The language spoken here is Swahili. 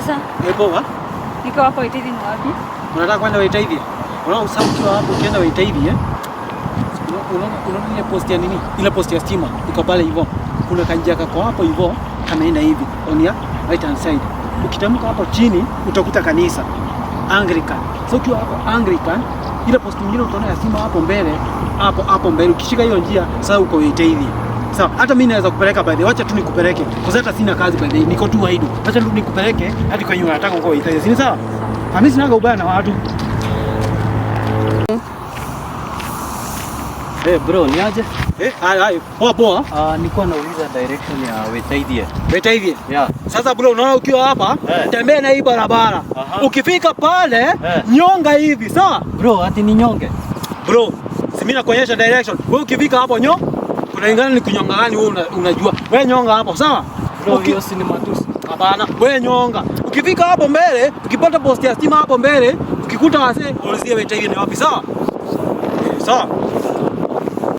Kabisa. Poa. Niko hapo Waitaithi ni wapi? Unataka kwenda Waitaithi? Unaona ukiwa hapo ukienda Waitaithi unaona ile post ya nini? Ile post ya stima iko pale hivyo. Kuna kanjia kako hapo hivyo kanaenda hivi on your right hand side. Ukitamka hapo chini utakuta kanisa Anglican. So ukiwa hapo Anglican, ile post nyingine utaona ya stima hapo mbele, hapo mbele. Ukishika hiyo njia sasa uko Waitaithi. Sawa, hata mimi naweza kupeleka by the way. Acha tu nikupeleke. Kwa sababu hata sina kazi by the way. Niko tu waidu. Acha tu nikupeleke hadi kwenye unataka uko Waitaithi. Ni sawa? Mimi sina ubaya na watu. Bro, ni aje? Hai. Poa. Nilikuwa nauliza direction ya Waitaithi. Waitaithi? Yeah. Sasa bro, unaona ukiwa hapa, tembea na hii barabara. Ukifika pale, nyonga hivi, sawa? Bro, ati ni nyonge? Bro, si mimi nakuonyesha direction. Wewe ukifika hapo kunaingana ni kunyonga gani wewe unajua. Wewe nyonga hapo, sawa? Bro, hiyo si ni matusi. Hapana, wewe nyonga. Ukifika hapo mbele, ukipata post ya stima hapo mbele, ukikuta wase, ulizia Waitaithi ni wapi, sawa? Sawa.